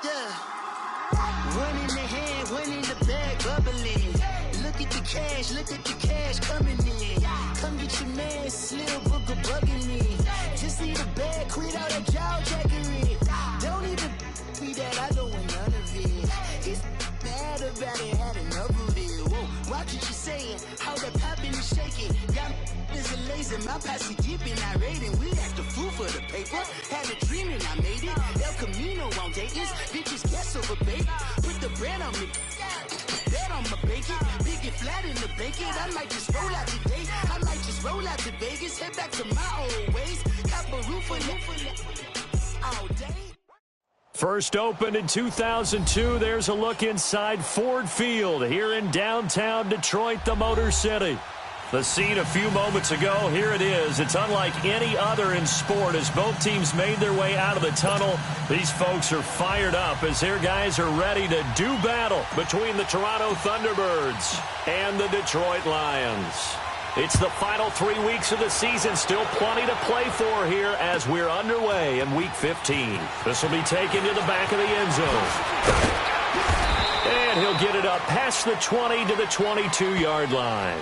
Yeah. One in the hand, one in the bag, bubbling. Look at the cash coming in. Come get your man, Slim Booker bugging me. Just see the bag, quit all that jaw jackery. Don't even be that, I don't want none of it. It's bad about it, had enough of it. Whoa, watch what you saying, how that poppin' and shaking. Got is a laser, my posse deep and I raiding. We act a fool for the paper, had a dream and I made it. El Camino on Dayton's, bitches guess over bait. Put the bread on me, bet on my bacon. Big and flat in the bacon, I might just roll out today. I might just roll out to Vegas, head back to my old ways. Cop a roof all day. First opened in 2002, there's a look inside Ford Field here in downtown Detroit, the Motor City. The scene a few moments ago, here it is. It's unlike any other in sport as both teams made their way out of the tunnel. These folks are fired up as their guys are ready to do battle between the Toronto Thunderbirds and the Detroit Lions. It's the final 3 weeks of the season, still plenty to play for here as we're underway in Week 15. This will be taken to the back of the end zone. And he'll get it up past the 20 to the 22-yard line.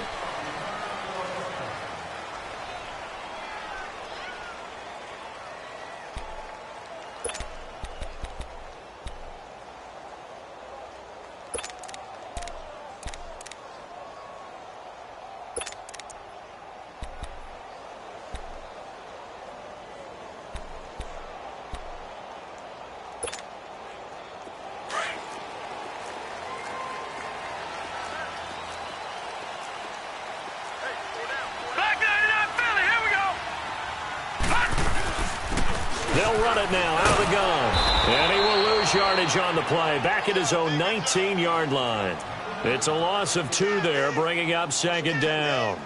They'll run it now out of the gun. And he will lose yardage on the play. Back at his own 19-yard line. It's a loss of 2 there, bringing up second down.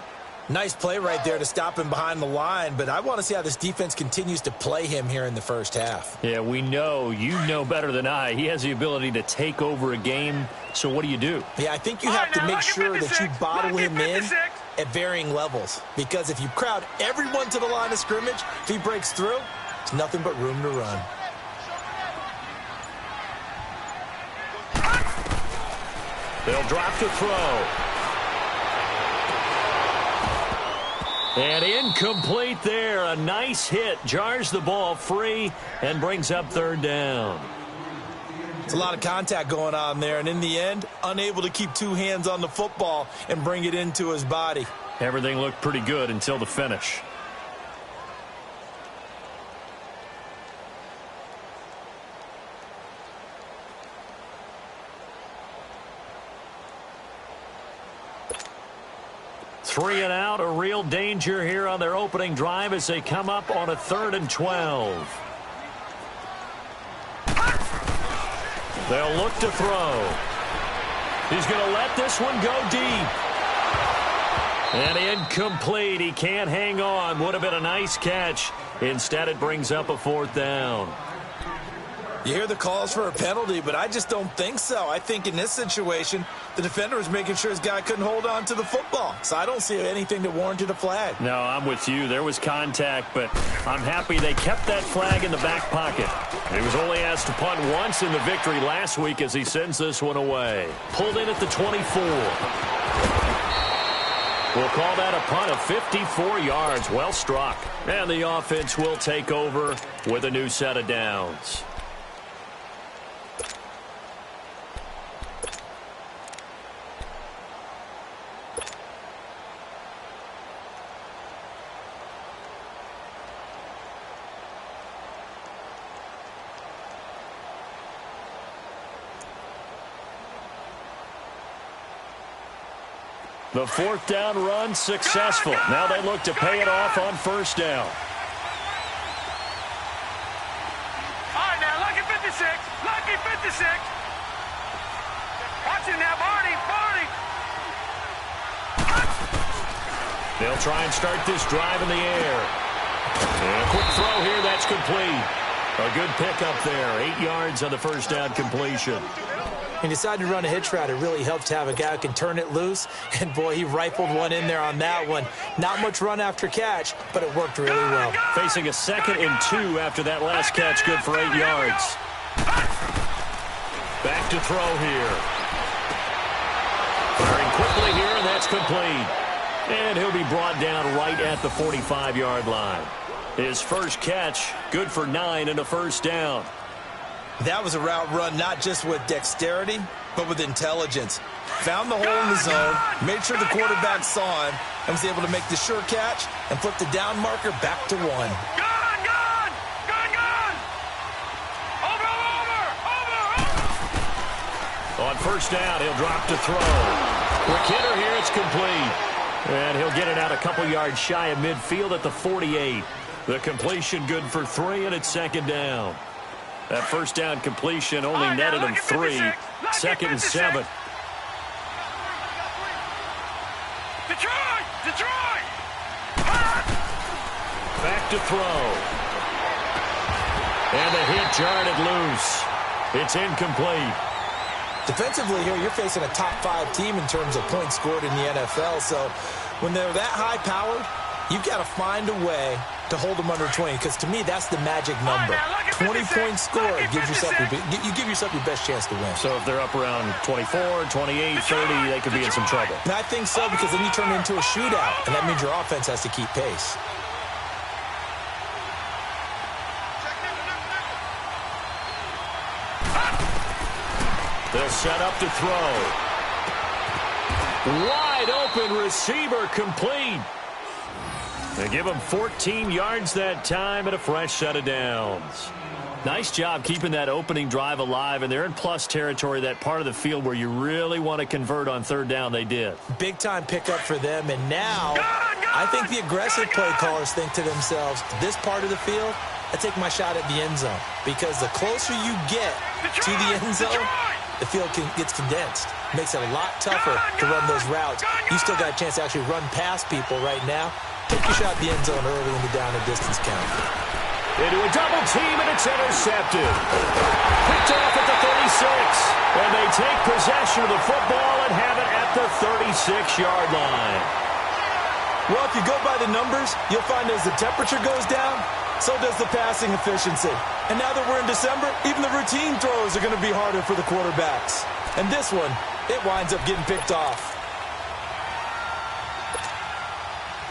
Nice play right there to stop him behind the line, but I want to see how this defense continues to play him here in the first half. Yeah, we know. You know better than I. He has the ability to take over a game, so what do you do? Yeah, I think you have to make sure that you bottle him in at varying levels, because if you crowd everyone to the line of scrimmage, if he breaks through, there's nothing but room to run. They'll drop to throw. And incomplete there. A nice hit. Jars the ball free and brings up third down. It's a lot of contact going on there, and in the end, unable to keep 2 hands on the football and bring it into his body. Everything looked pretty good until the finish. Three and out, a real danger here on their opening drive as they come up on a 3rd and 12. They'll look to throw. He's going to let this one go deep. And incomplete. He can't hang on. Would have been a nice catch. Instead, it brings up a 4th down. You hear the calls for a penalty, but I just don't think so. I think in this situation, the defender was making sure his guy couldn't hold on to the football. So I don't see anything that warranted a flag. No, I'm with you. There was contact, but I'm happy they kept that flag in the back pocket. He was only asked to punt once in the victory last week as he sends this one away. Pulled in at the 24. We'll call that a punt of 54 yards. Well struck. And the offense will take over with a new set of downs. The 4th down run successful. Now they look to pay it off on 1st down. All right, now, lucky 56. Lucky 56. Watch it now, Barney. They'll try and start this drive in the air. And a quick throw here. That's complete. A good pickup there. 8 yards on the 1st down completion. He decided to run a hitch route. It really helped to have a guy who can turn it loose. And, boy, he rifled one in there on that one. Not much run after catch, but it worked really well. Facing a 2nd and 2 after that last catch. Good for 8 yards. Back to throw here. Firing quickly here, and that's complete. And he'll be brought down right at the 45-yard line. His first catch, good for 9 and a first down. That was a route run not just with dexterity, but with intelligence. Found the hole in the zone, made sure the quarterback saw him, and was able to make the sure catch and flip the down marker back to 1. Gone! Over! On first down, he'll drop to throw. Quick hitter here, it's complete. And he'll get it out a couple yards shy of midfield at the 48. The completion good for 3, and it's second down. That first down completion only netted him 3. Second and 7. Detroit! Back to throw. And the hit jarred it loose. It's incomplete. Defensively here, you're facing a top 5 team in terms of points scored in the NFL. So when they're that high-powered, you've got to find a way to hold them under 20, because to me, that's the magic number. 20-point score gives yourself you give yourself your best chance to win. So if they're up around 24, 28, 30, they could be in some trouble. And I think so, because then you turn it into a shootout, and that means your offense has to keep pace. They'll set up to throw. Wide open receiver, complete. They give him 14 yards that time and a fresh set of downs. Nice job keeping that opening drive alive, and they're in plus territory, that part of the field where you really want to convert on third down. They did. Big-time pickup for them, and now I think the aggressive play callers think to themselves, this part of the field, I take my shot at the end zone, because the closer you get to the end zone, the field gets condensed. Makes it a lot tougher to run those routes. You still got a chance to actually run past people right now. Take your shot at the end zone early in the down and distance count. Into a double team, and it's intercepted. Picked off at the 36. And they take possession of the football and have it at the 36-yard line. Well, if you go by the numbers, you'll find as the temperature goes down, so does the passing efficiency. And now that we're in December, even the routine throws are going to be harder for the quarterbacks. And this one, it winds up getting picked off.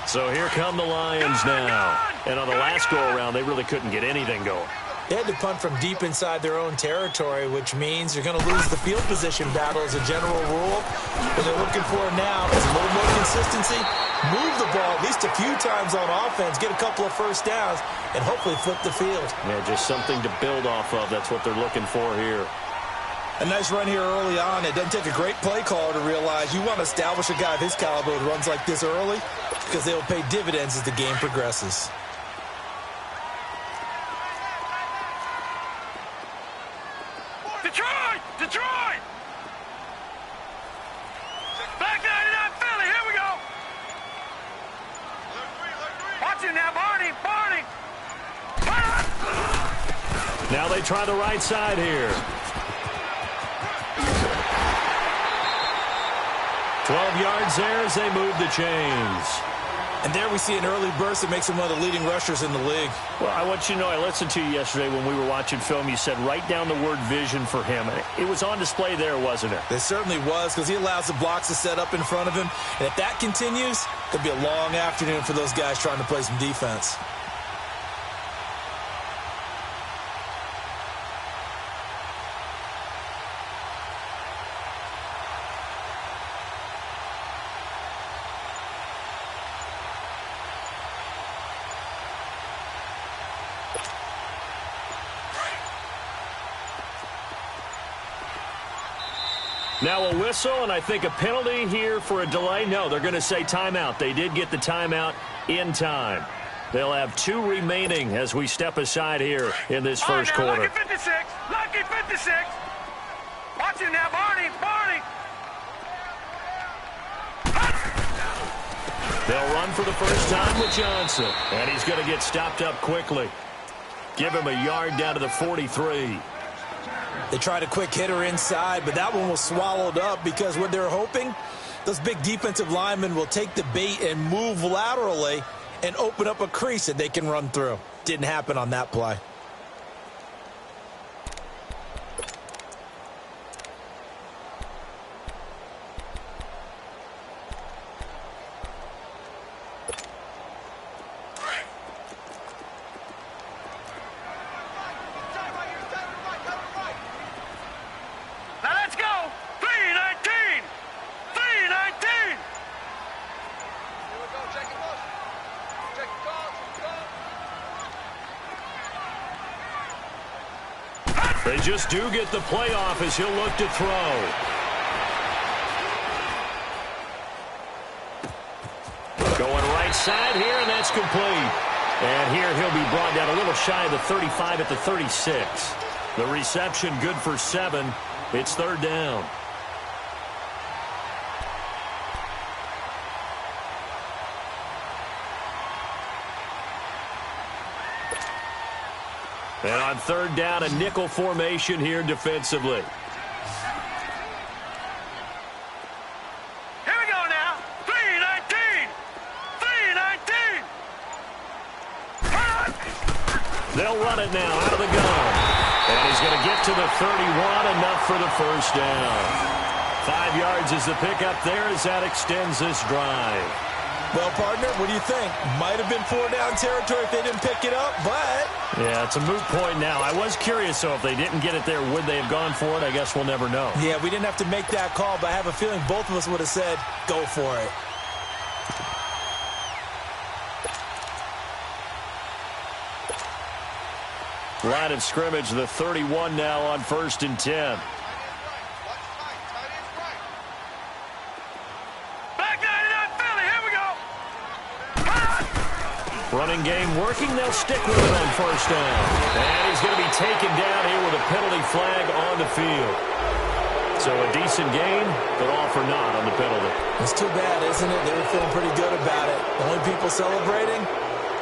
So here come the Lions now. And on the last go-around, they really couldn't get anything going. They had to punt from deep inside their own territory, which means you're going to lose the field position battle as a general rule. What they're looking for now is a little more consistency, move the ball at least a few times on offense, get a couple of first downs, and hopefully flip the field. Yeah, just something to build off of. That's what they're looking for here. A nice run here early on. It doesn't take a great play caller to realize you want to establish a guy of his caliber who runs like this early, because they will pay dividends as the game progresses. Detroit! Back 99 Philly, here we go! Watch it now, Barney! Now they try the right side here. 12 yards there as they move the chains. And there we see an early burst that makes him one of the leading rushers in the league. Well, I want you to know, I listened to you yesterday when we were watching film. You said write down the word vision for him. It was on display there, wasn't it? It certainly was, because he allows the blocks to set up in front of him. And if that continues, it could be a long afternoon for those guys trying to play some defense. Now a whistle, and I think a penalty here for a delay. No, they're going to say timeout. They did get the timeout in time. They'll have 2 remaining as we step aside here in this first quarter. Lucky 56! Lucky 56! Watch him now, Barney! They'll run for the first time with Johnson, and he's going to get stopped up quickly. Give him a yard down to the 43. They tried a quick hitter inside, but that one was swallowed up because what they're hoping, those big defensive linemen will take the bait and move laterally and open up a crease that they can run through. Didn't happen on that play. They just do get the playoff as he'll look to throw. Going right side here, and that's complete. And here he'll be brought down a little shy of the 35 at the 36. The reception good for 7. It's third down. And on third down, a nickel formation here defensively. Here we go now. 3-19. 3-19. They'll run it now out of the gun. And he's going to get to the 31, enough for the first down. 5 yards is the pickup there as that extends this drive. Well, partner, what do you think? Might have been 4-down territory if they didn't pick it up, but... Yeah, it's a moot point now. I was curious, so if they didn't get it there, would they have gone for it? I guess we'll never know. Yeah, we didn't have to make that call, but I have a feeling both of us would have said, go for it. Line of scrimmage, the 31 now on 1st and 10. Running game working. They'll stick with it on first down. And he's going to be taken down here with a penalty flag on the field. So a decent gain, but all for naught on the penalty. It's too bad, isn't it? They were feeling pretty good about it. The only people celebrating,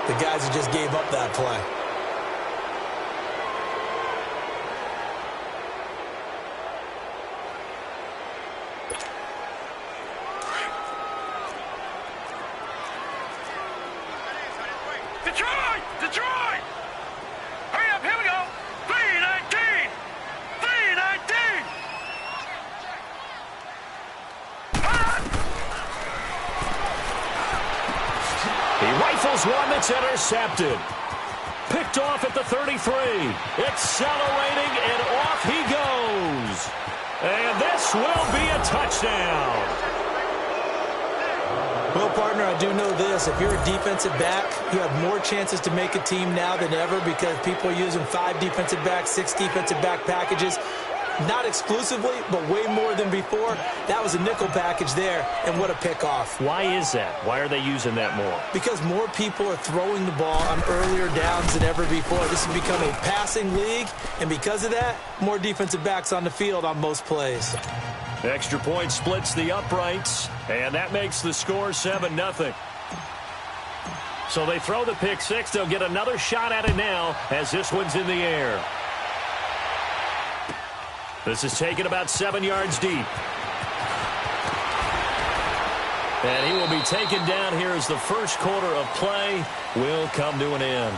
the guys who just gave up that play. Detroit! Hurry up, here we go! 3-19! 3-19! He rifles one that's intercepted. Picked off at the 33. Accelerating, and off he goes. And this will be a touchdown. Well, partner, I do know this. If you're a defensive back, you have more chances to make a team now than ever because people are using 5 defensive backs, 6 defensive back packages. Not exclusively, but way more than before. That was a nickel package there, and what a pickoff. Why is that? Why are they using that more? Because more people are throwing the ball on earlier downs than ever before. This has become a passing league, and because of that, more defensive backs on the field on most plays. Extra point splits the uprights, and that makes the score 7-0. So they throw the pick six. They'll get another shot at it now as this one's in the air. This is taken about 7 yards deep. And he will be taken down here as the first quarter of play will come to an end.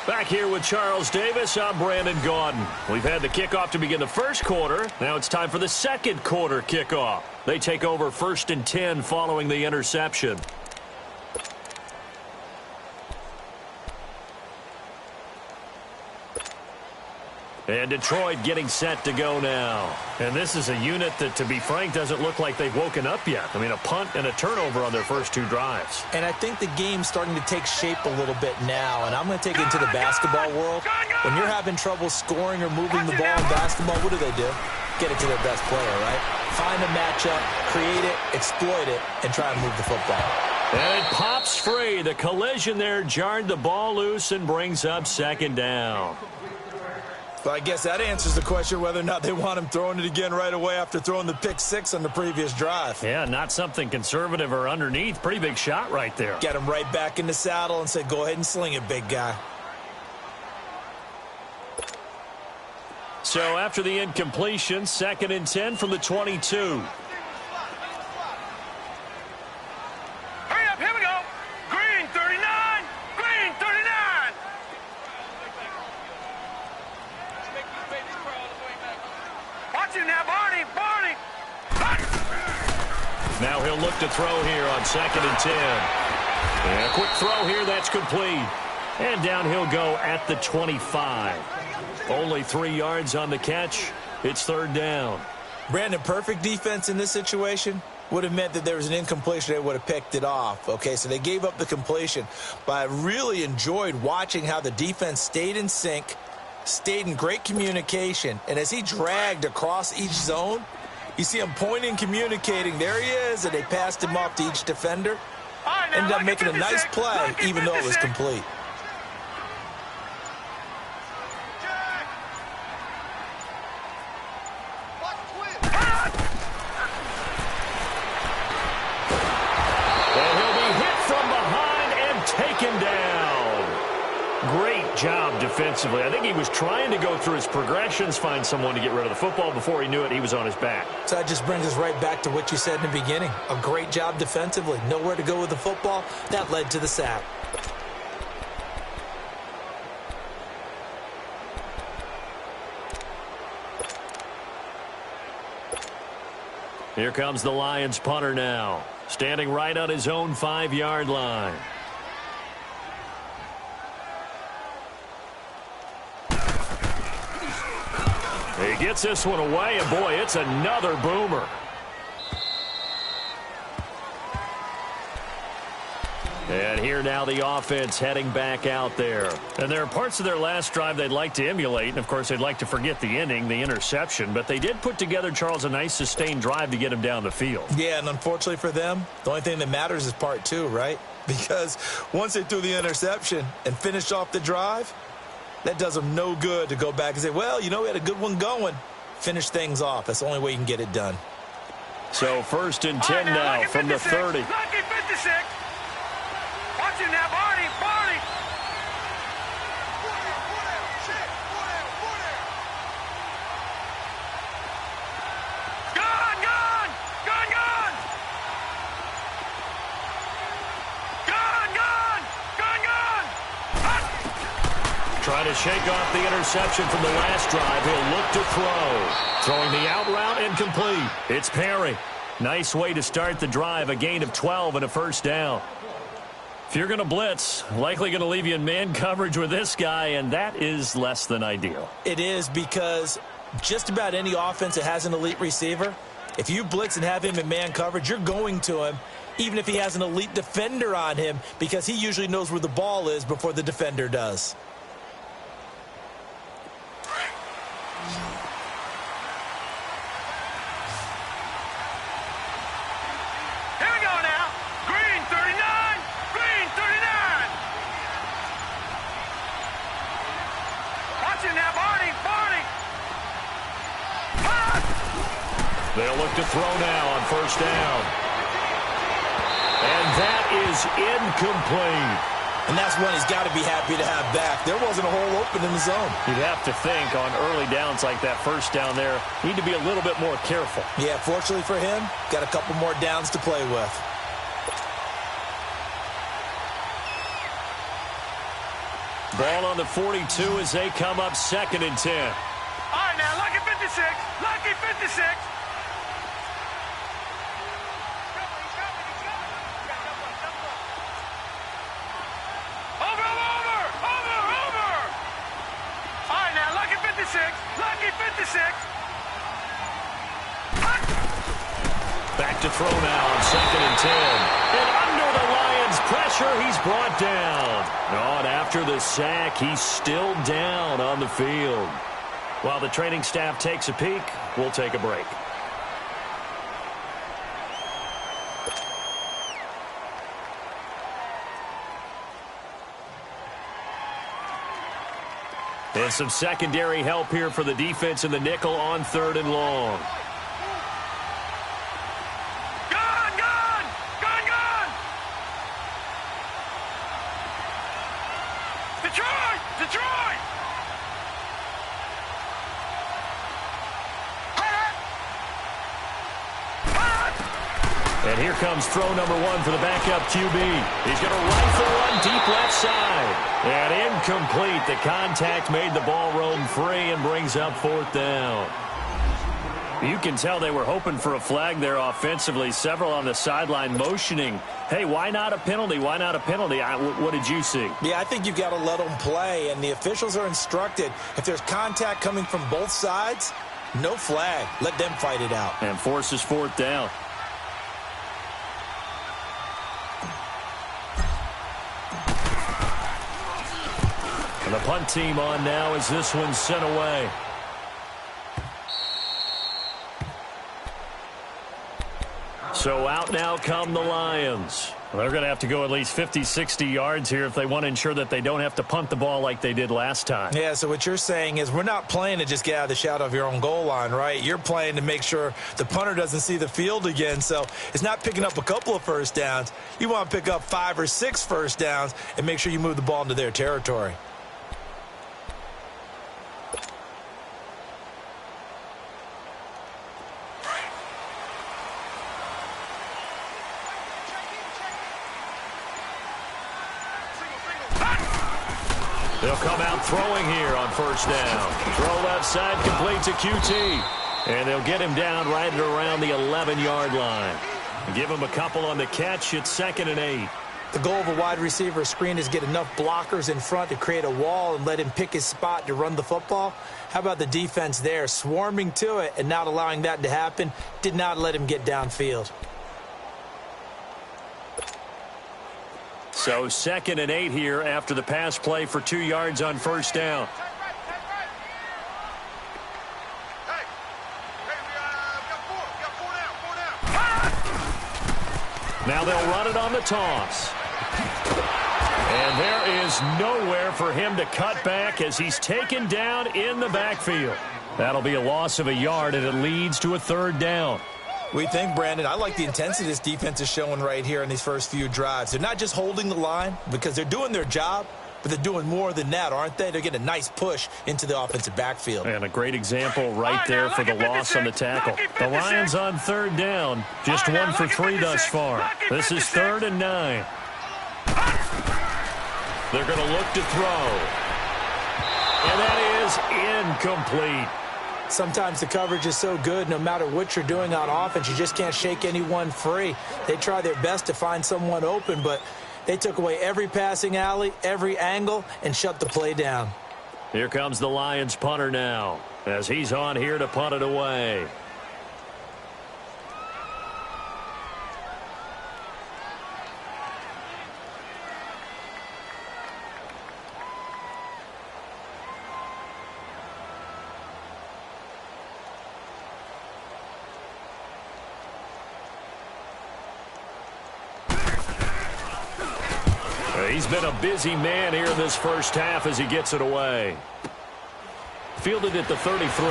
Back here with Charles Davis, I'm Brandon Gaudin. We've had the kickoff to begin the first quarter. Now it's time for the second quarter kickoff. They take over 1st and 10 following the interception. And Detroit getting set to go now. And this is a unit that, to be frank, doesn't look like they've woken up yet. I mean, a punt and a turnover on their first 2 drives. And I think the game's starting to take shape a little bit now. And I'm going to take it into the basketball world. When you're having trouble scoring or moving the ball in basketball, what do? Get it to their best player, right? Find a matchup, create it, exploit it, and try and move the football. And it pops free. The collision there jarred the ball loose and brings up 2nd down. Well, I guess that answers the question whether or not they want him throwing it again right away after throwing the pick six on the previous drive. Yeah, not something conservative or underneath. Pretty big shot right there. Get him right back in the saddle and say, go ahead and sling it, big guy. So after the incompletion, 2nd and 10 from the 22. Hurry up, here we go! Green 39! Green 39! Watch him now, Barney! Barney! Now he'll look to throw here on 2nd and 10. And a quick throw here, that's complete. And down he'll go at the 25. Only 3 yards on the catch. It's 3rd down. Brandon, perfect defense in this situation would have meant that there was an incompletion. They would have picked it off. Okay, so they gave up the completion. But I really enjoyed watching how the defense stayed in sync, stayed in great communication. And as he dragged across each zone, you see him pointing, communicating. There he is, and they passed him off to each defender. Ended up making a nice play, even though it was complete. And he'll be hit from behind and taken down. Great job defensively. I think he was trying to go through his progressions, find someone to get rid of the football. Before he knew it, he was on his back. So that just brings us right back to what you said in the beginning. A great job defensively. Nowhere to go with the football. That led to the sack. Here comes the Lions punter now, standing right on his own 5-yard line. He gets this one away, and boy, it's another boomer. And here now the offense heading back out there. And there are parts of their last drive they'd like to emulate. And, of course, they'd like to forget the ending, the interception. But they did put together, Charles, a nice sustained drive to get him down the field. Yeah, and unfortunately for them, the only thing that matters is part 2, right? Because once they threw the interception and finished off the drive, that does them no good to go back and say, well, you know, we had a good one going. Finish things off. That's the only way you can get it done. So 1st and 10 now from the 30. Lucky 56. Watching that body. Trying to shake off the interception from the last drive. He'll look to throw. Throwing the out route incomplete. It's Perry. Nice way to start the drive. A gain of 12 and a first down. If you're going to blitz, likely going to leave you in man coverage with this guy, and that is less than ideal. It is, because just about any offense that has an elite receiver, if you blitz and have him in man coverage, you're going to him, even if he has an elite defender on him, because he usually knows where the ball is before the defender does. They'll look to throw now on first down. And that is incomplete. And that's one he's got to be happy to have back. There wasn't a hole open in the zone. You'd have to think on early downs like that first down there, need to be a little bit more careful. Yeah, fortunately for him, got a couple more downs to play with. Ball on the 42 as they come up 2nd and 10. All right, now, lucky 56. Lucky 56. Lucky 56. Back to throw now on 2nd and 10. And under the Lions' pressure, he's brought down. And after the sack, he's still down on the field. While the training staff takes a peek, we'll take a break. And some secondary help here for the defense in the nickel on 3rd and long. Gun! Detroit! And here comes throw number 1 for the backup QB. He's going to rifle one deep left side. And incomplete. The contact made the ball roam free and brings up 4th down. You can tell they were hoping for a flag there offensively. Several on the sideline motioning, hey, why not a penalty? Why not a penalty? What did you see? Yeah, I think you've got to let them play, and the officials are instructed, if there's contact coming from both sides, no flag. Let them fight it out. And forces 4th down. The punt team on now as this one's sent away. So out now come the Lions. They're going to have to go at least 50, 60 yards here if they want to ensure that they don't have to punt the ball like they did last time. Yeah, so what you're saying is we're not playing to just get out of the shadow of your own goal line, right? You're playing to make sure the punter doesn't see the field again. So it's not picking up a couple of first downs. You want to pick up 5 or 6 first downs and make sure you move the ball into their territory. They'll come out throwing here on first down. Throw left side, complete to QT. And they'll get him down right at around the 11-yard line. Give him a couple on the catch. It's 2nd and 8. The goal of a wide receiver screen is get enough blockers in front to create a wall and let him pick his spot to run the football. How about the defense there, swarming to it and not allowing that to happen? Did not let him get downfield. So 2nd and 8 here after the pass play for 2 yards on first down. Now they'll run it on the toss. And there is nowhere for him to cut back as he's taken down in the backfield. That'll be a loss of a yard, and it leads to a 3rd down. We think, Brandon, I like the intensity this defense is showing right here in these first few drives. They're not just holding the line because they're doing their job, but they're doing more than that, aren't they? They're getting a nice push into the offensive backfield. And a great example right there for the loss on the tackle. The Lions on 3rd down, just 1 for 3 thus far. This is 3rd and 9. They're going to look to throw. And that is incomplete. Sometimes the coverage is so good, no matter what you're doing on offense, you just can't shake anyone free. They try their best to find someone open, but they took away every passing alley, every angle, and shut the play down. Here comes the Lions punter now, as he's on here to punt it away. He's been a busy man here in this first half as he gets it away. Fielded at the 33.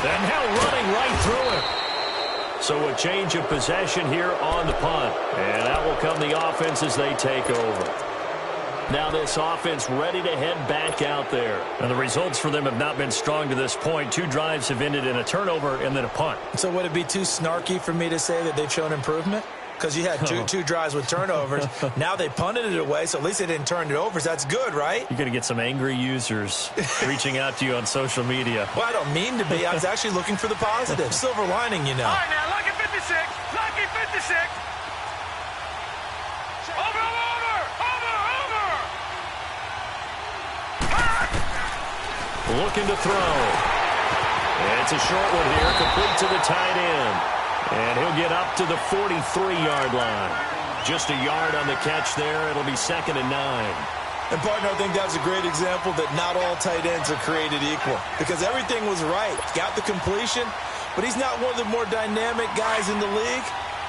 And now running right through it. So a change of possession here on the punt. And out will come the offense as they take over. Now this offense ready to head back out there. And the results for them have not been strong to this point. 2 drives have ended in a turnover and then a punt. So would it be too snarky for me to say that they've shown improvement? Because you had two drives with turnovers. Now they punted it away, so at least they didn't turn it over. So that's good, right? You're going to get some angry users reaching out to you on social media. Well, I don't mean to be. I was actually looking for the positive. Silver lining, you know. All right, now, lucky 56. Lucky 56. Over. Looking to throw. And it's a short one here, complete to the tight end. And he'll get up to the 43-yard line. Just a yard on the catch there. It'll be 2nd and 9. And, partner, I think that's a great example that not all tight ends are created equal. Because everything was right. Got the completion, but he's not one of the more dynamic guys in the league.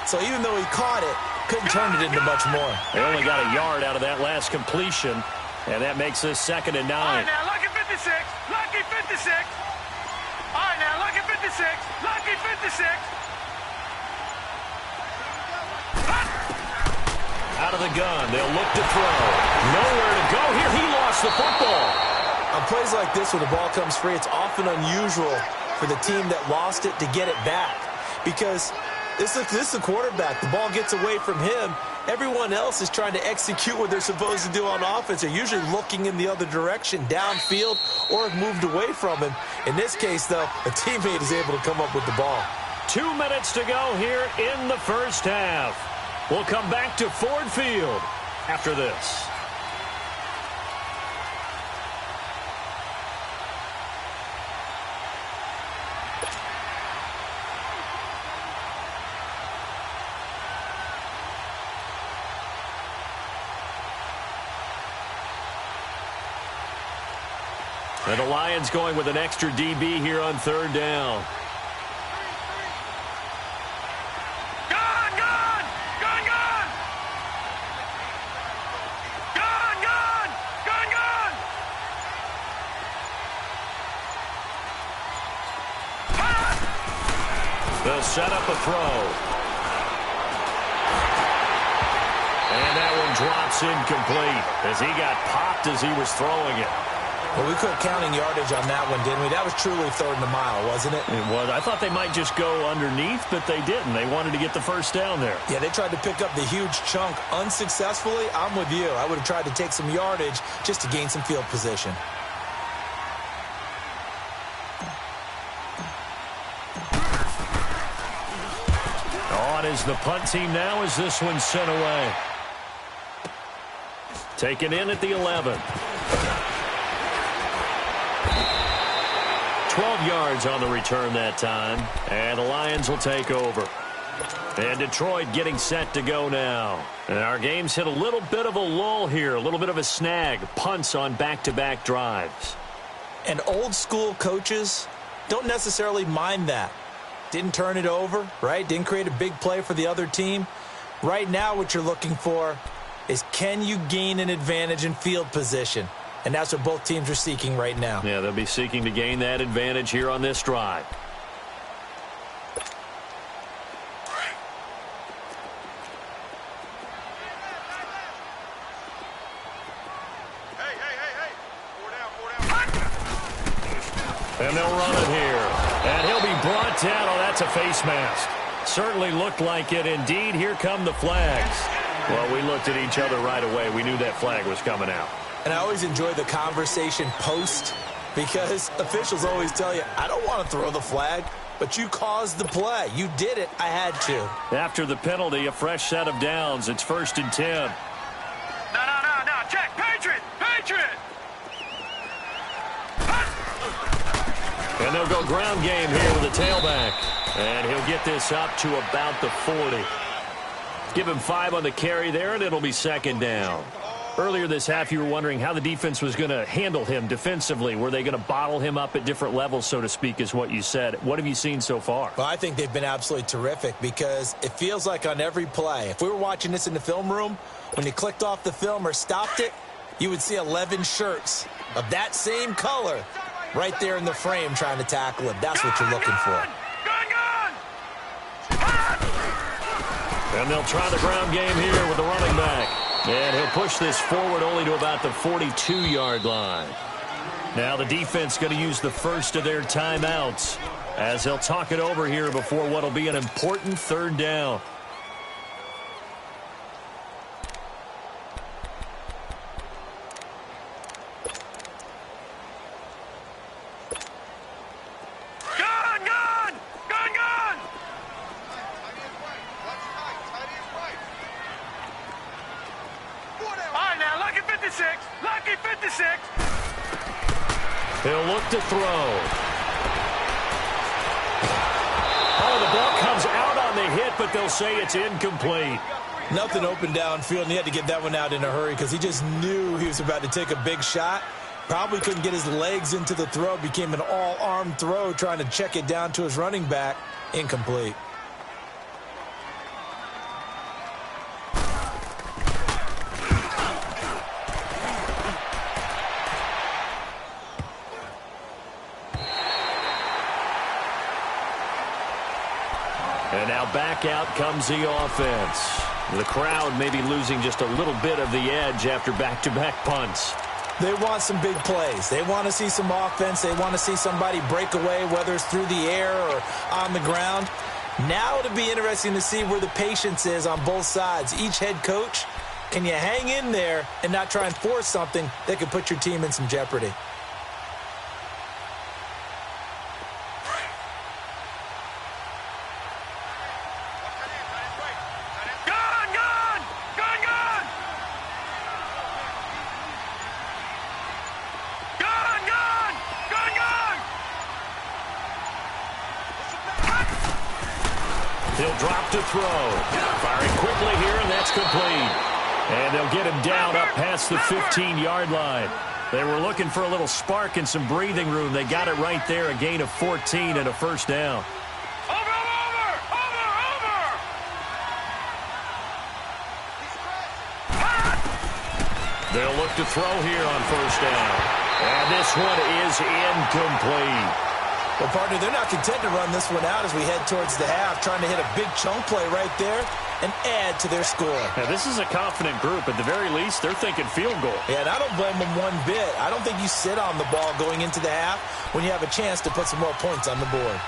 So even though he caught it, couldn't turn it into much more. They only got a yard out of that last completion, and that makes this 2nd and 9. All right, now, lucky 56. Lucky 56. All right, now, lucky 56. Lucky 56. Out of the gun, they'll look to throw. Nowhere to go here. He lost the football. On plays like this, when the ball comes free, it's often unusual for the team that lost it to get it back. Because this is the quarterback. The ball gets away from him. Everyone else is trying to execute what they're supposed to do on offense. They're usually looking in the other direction, downfield, or have moved away from him. In this case, though, a teammate is able to come up with the ball. 2 minutes to go here in the first half. We'll come back to Ford Field after this. And the Lions going with an extra DB here on third down. They'll set up a throw. And that one drops incomplete as he got popped as he was throwing it. Well, we quit counting yardage on that one, didn't we? That was truly third and a mile, wasn't it? It was. I thought they might just go underneath, but they didn't. They wanted to get the first down there. Yeah, they tried to pick up the huge chunk unsuccessfully. I'm with you. I would have tried to take some yardage just to gain some field position. On is the punt team now as this one's sent away. Taken in at the 11. 12 yards on the return that time. And the Lions will take over. And Detroit getting set to go now. And our game's hit a little bit of a lull here. A little bit of a snag. Punts on back-to-back drives. And old school coaches don't necessarily mind that. Didn't turn it over, right? Didn't create a big play for the other team. Right now what you're looking for is, can you gain an advantage in field position? And that's what both teams are seeking right now. Yeah, they'll be seeking to gain that advantage here on this drive. And they'll run it here. And he'll be brought down. Oh, that's a face mask. Certainly looked like it. Indeed, here come the flags. Well, we looked at each other right away. We knew that flag was coming out. And I always enjoy the conversation post, because officials always tell you, I don't want to throw the flag, but you caused the play. You did it. I had to. After the penalty, a fresh set of downs. It's 1st and 10. No. Check. Patriot. And they'll go ground game here with the tailback. And he'll get this up to about the 40. Give him 5 on the carry there, and it'll be 2nd down. Earlier this half, you were wondering how the defense was going to handle him defensively. Were they going to bottle him up at different levels, so to speak, is what you said. What have you seen so far? Well, I think they've been absolutely terrific, because it feels like on every play, if we were watching this in the film room, when you clicked off the film or stopped it, you would see 11 shirts of that same color right there in the frame trying to tackle him. That's what you're looking for. And they'll try the ground game here with the running back. And he'll push this forward only to about the 42-yard line. Now the defense going to use the first of their timeouts as they'll talk it over here before what will be an important 3rd down. He'll look to throw. Oh, the ball comes out on the hit, but they'll say it's incomplete. Nothing open downfield, and he had to get that one out in a hurry because he just knew he was about to take a big shot. Probably couldn't get his legs into the throw. Became an all-arm throw, trying to check it down to his running back. Incomplete. And now back out comes the offense. The crowd may be losing just a little bit of the edge after back-to-back punts. They want some big plays. They want to see some offense. They want to see somebody break away, whether it's through the air or on the ground. Now it'll be interesting to see where the patience is on both sides. Each head coach, can you hang in there and not try and force something that could put your team in some jeopardy? He'll drop to throw. Firing quickly here, and that's complete. And they'll get him down up past the 15-yard line. They were looking for a little spark and some breathing room. They got it right there, a gain of 14 and a first down. They'll look to throw here on first down. And this one is incomplete. Well, partner, they're not content to run this one out as we head towards the half, trying to hit a big chunk play right there and add to their score. Now, this is a confident group. At the very least, they're thinking field goal. Yeah, and I don't blame them one bit. I don't think you sit on the ball going into the half when you have a chance to put some more points on the board.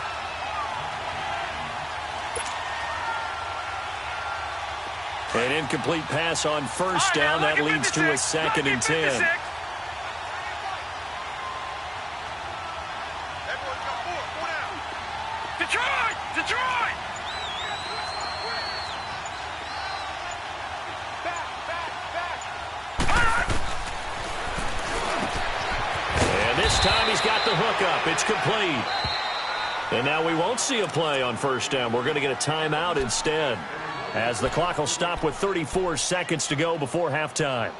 An incomplete pass on first down. That leads to a 2nd and 10. Detroit! And this time he's got the hook up. It's complete. And now we won't see a play on first down. We're going to get a timeout instead, as the clock will stop with 34 seconds to go before halftime.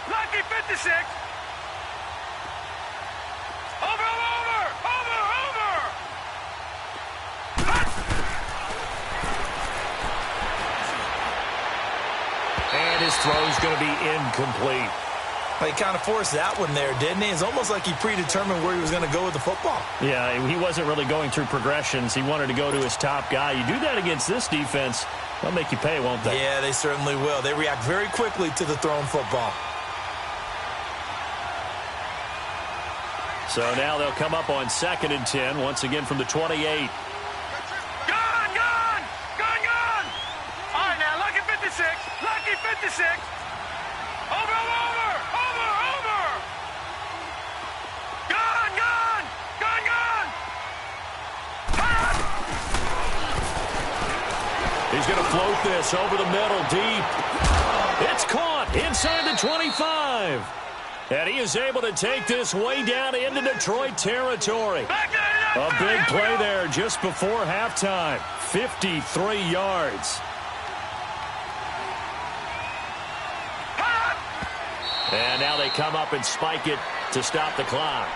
Lucky 56. Over. And his throw's going to be incomplete. He kind of forced that one there, didn't he? It's almost like he predetermined where he was going to go with the football. Yeah, he wasn't really going through progressions. He wanted to go to his top guy. You do that against this defense, they'll make you pay, won't they? Yeah, they certainly will. They react very quickly to the thrown football. So now they'll come up on 2nd and 10, once again from the 28. Gun! All right, now, lucky 56. Lucky 56. Over. Gun! He's going to float this over the middle deep. It's caught inside the 25. And he is able to take this way down into Detroit territory. A big play there just before halftime. 53 yards. And now they come up and spike it to stop the clock.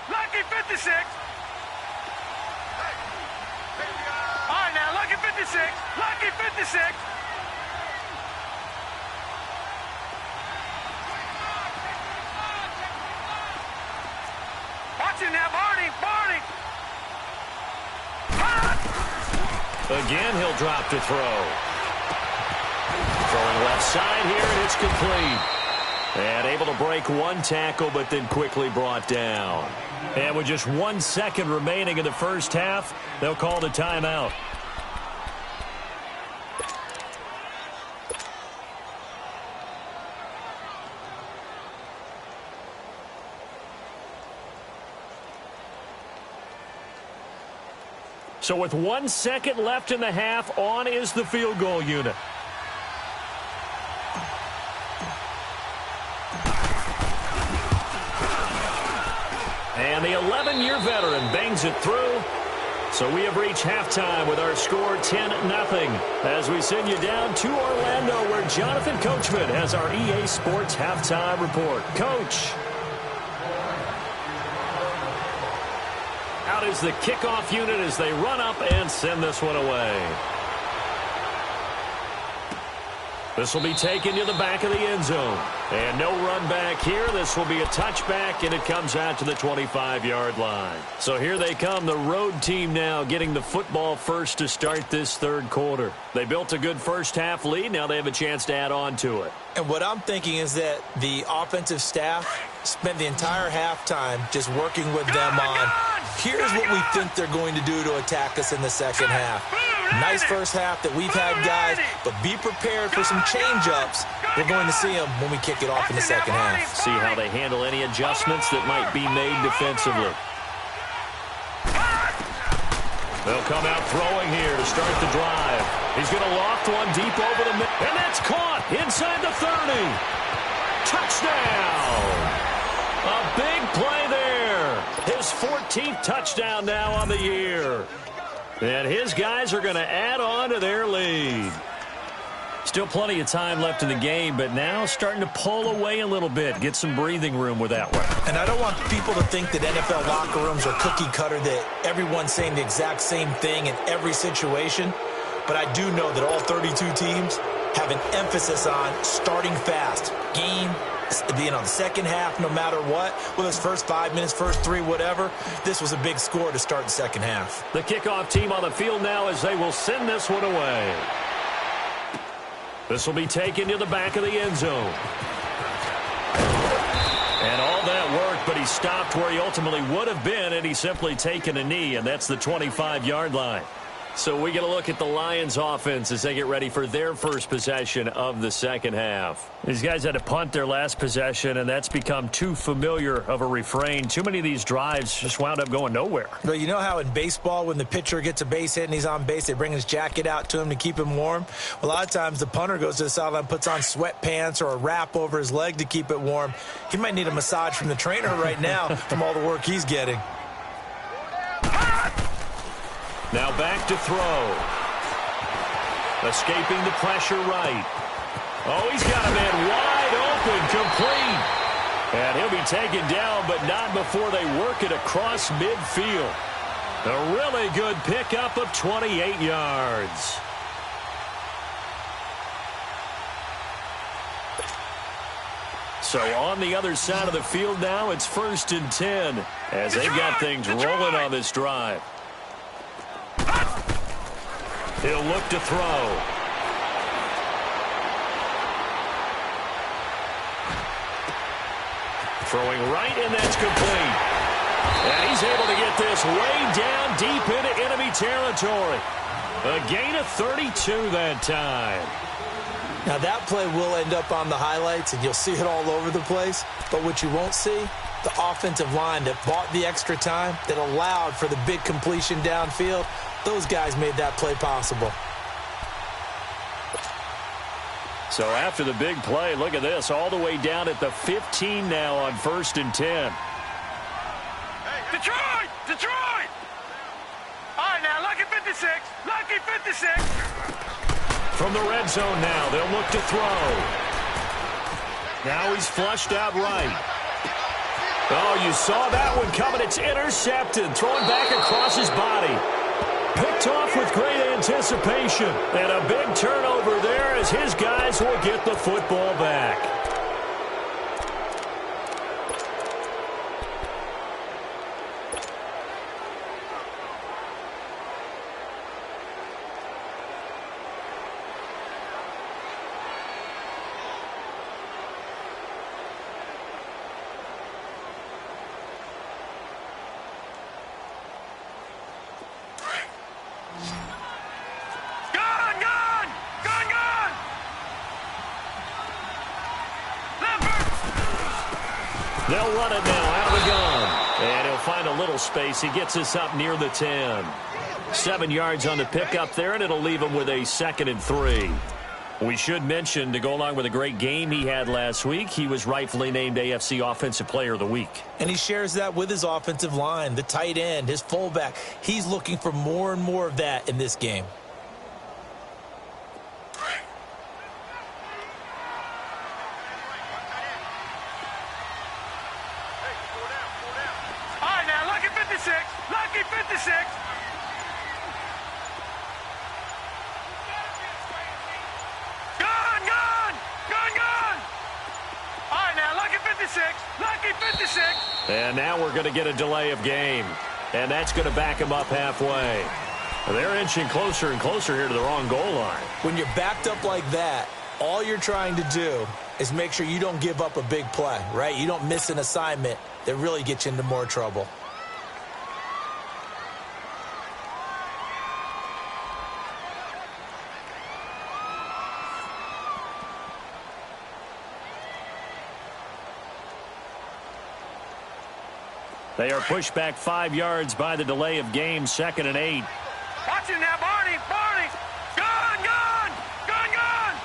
Lucky 56. All right, now, lucky 56. Lucky 56. Watch it now, Barney. Again, he'll drop to throw. Throwing left side here, and it's complete. And able to break one tackle, but then quickly brought down. And with just 1 second remaining in the first half, they'll call the timeout. So with 1 second left in the half, on is the field goal unit. And the 11-year veteran bangs it through. So we have reached halftime with our score 10-0 as we send you down to Orlando, where Jonathan Coachman has our EA Sports halftime report. Coach. Out is the kickoff unit as they run up and send this one away. This will be taken to the back of the end zone. And no run back here. This will be a touchback, and it comes out to the 25-yard line. So here they come, the road team now getting the football first to start this third quarter. They built a good first-half lead. Now they have a chance to add on to it. And what I'm thinking is that the offensive staff spent the entire halftime just working with them on, here's what we think they're going to do to attack us in the second half. Nice first half that we've had, guys, but be prepared for some change-ups. We're going to see them when we kick it off in the second half. See how they handle any adjustments that might be made defensively. They'll come out throwing here to start the drive. He's going to loft one deep over the middle, and that's caught inside the 30. Touchdown! A big play there. His 14th touchdown now on the year. And his guys are going to add on to their lead. Still plenty of time left in the game, but now starting to pull away a little bit. Get some breathing room with that one. And I don't want people to think that NFL locker rooms are cookie cutter, that everyone's saying the exact same thing in every situation. But I do know that all 32 teams have an emphasis on starting fast. Game, the second half, no matter what, whether it's first 5 minutes, first 3, whatever, this was a big score to start the second half. The kickoff team on the field now as they will send this one away. This will be taken to the back of the end zone. And all that worked, but he stopped where he ultimately would have been, and he's simply taken a knee, and that's the 25-yard line. So we get a look at the Lions offense as they get ready for their first possession of the second half. These guys had to punt their last possession, and that's become too familiar of a refrain. Too many of these drives just wound up going nowhere. But you know how in baseball when the pitcher gets a base hit and he's on base, they bring his jacket out to him to keep him warm? A lot of times the punter goes to the sideline, puts on sweatpants or a wrap over his leg to keep it warm. He might need a massage from the trainer right now from all the work he's getting. Now back to throw. Escaping the pressure right. Oh, he's got a man wide open, complete. And he'll be taken down, but not before they work it across midfield. A really good pickup of 28 yards. So on the other side of the field now, it's 1st and 10 as they've got things rolling on this drive. He'll look to throw. Throwing right, and that's complete. And he's able to get this way down deep into enemy territory. A gain of 32 that time. Now that play will end up on the highlights, and you'll see it all over the place. But what you won't see, the offensive line that bought the extra time, that allowed for the big completion downfield, those guys made that play possible. So after the big play, look at this, all the way down at the 15 now on 1st and 10. Detroit! Detroit! All right, now, lucky 56. Lucky 56. From the red zone now, they'll look to throw. Now he's flushed out right. Oh, you saw that one coming. It's intercepted, thrown back across his body. Picked off with great anticipation. And a big turnover there as his guys will get the football back. They'll run it now out of the gun. And he'll find a little space. He gets us up near the 10. 7 yards on the pickup there, and it'll leave him with a 2nd and 3. We should mention, to go along with a great game he had last week, he was rightfully named AFC Offensive Player of the Week. And he shares that with his offensive line, the tight end, his fullback. He's looking for more and more of that in this game. Lucky 56. Gone, gone. Lucky 56. And now we're going to get a delay of game. And that's going to back them up halfway. They're inching closer and closer here to the wrong goal line. When you're backed up like that, all you're trying to do is make sure you don't give up a big play, right? You don't miss an assignment that really gets you into more trouble. They are pushed back 5 yards by the delay of game, 2nd and 8. Watch him now, Barney. Barney. Gun, gun. Gun, gun.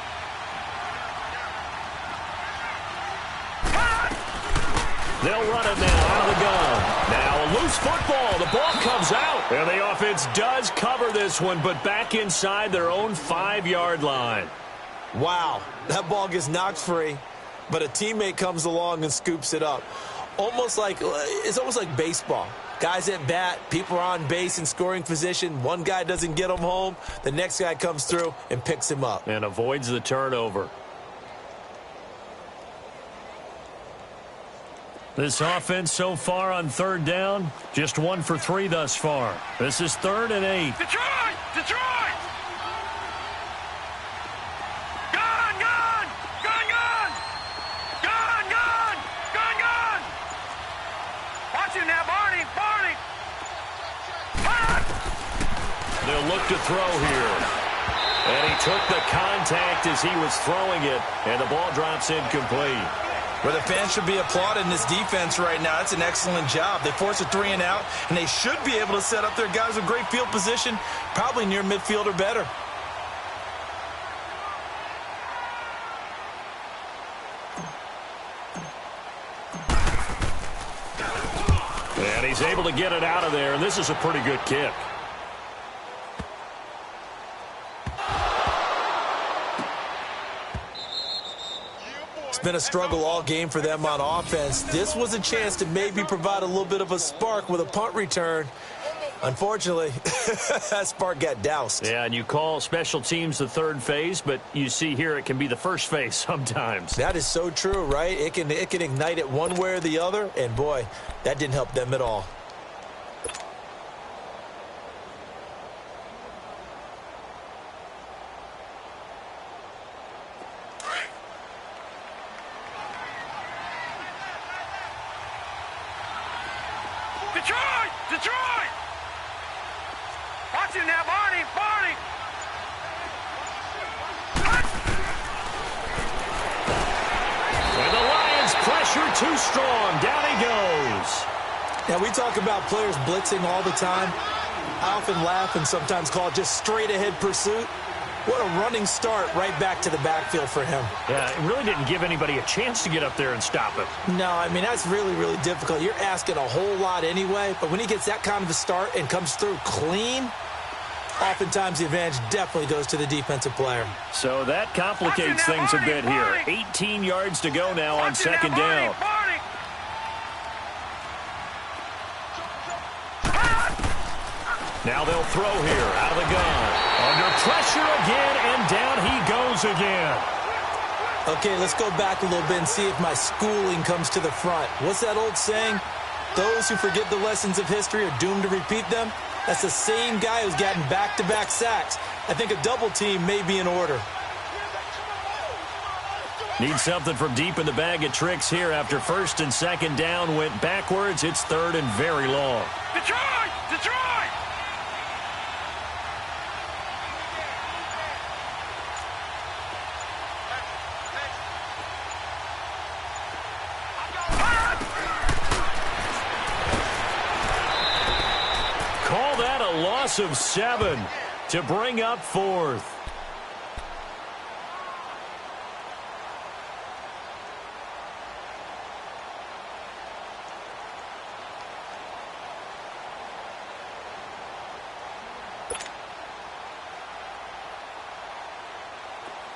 They'll run it now out of the gun. Now a loose football. The ball comes out. And the offense does cover this one, but back inside their own 5-yard line. Wow, that ball gets knocked free, but a teammate comes along and scoops it up. It's almost like baseball. Guys at bat, people are on base in scoring position. One guy doesn't get him home. The next guy comes through and picks him up. And avoids the turnover. This offense so far on 3rd down, just 1 for 3 thus far. This is 3rd and 8. Detroit! Detroit! Gun, gun! Gun, gun! Gun, gun! Gun, gun! Watch him now, Barney! Barney! They'll look to throw here. And he took the contact as he was throwing it, and the ball drops incomplete. Well, the fans should be applauding this defense right now. It's an excellent job. They force a 3 and out, and they should be able to set up their guys with great field position, probably near midfield or better. And he's able to get it out of there, and this is a pretty good kick. It's been a struggle all game for them on offense. This was a chance to maybe provide a little bit of a spark with a punt return. Unfortunately, that spark got doused. Yeah, and you call special teams the 3rd phase, but you see here it can be the 1st phase sometimes. That is so true, right? It can ignite it one way or the other, and boy, that didn't help them at all. Detroit! Detroit! Watch him now, Barney! Barney! And the Lions pressure too strong. Down he goes. Now, we talk about players blitzing all the time. I often laugh and sometimes call it just straight-ahead pursuit. What a running start right back to the backfield for him. Yeah, it really didn't give anybody a chance to get up there and stop him. No, I mean, that's really, really difficult. You're asking a whole lot anyway, but when he gets that kind of a start and comes through clean, oftentimes the advantage definitely goes to the defensive player. So that complicates things a bit here. 18 yards to go now on 2nd down. Now they'll throw here out of the gun. Under pressure again, and down he goes again. Okay, let's go back a little bit and see if my schooling comes to the front. What's that old saying? Those who forget the lessons of history are doomed to repeat them. That's the same guy who's gotten back-to-back sacks. I think a double team may be in order. Need something from deep in the bag of tricks here after 1st and 2nd down went backwards. It's 3rd and very long. Detroit! Detroit! Call that a loss of 7 to bring up 4th.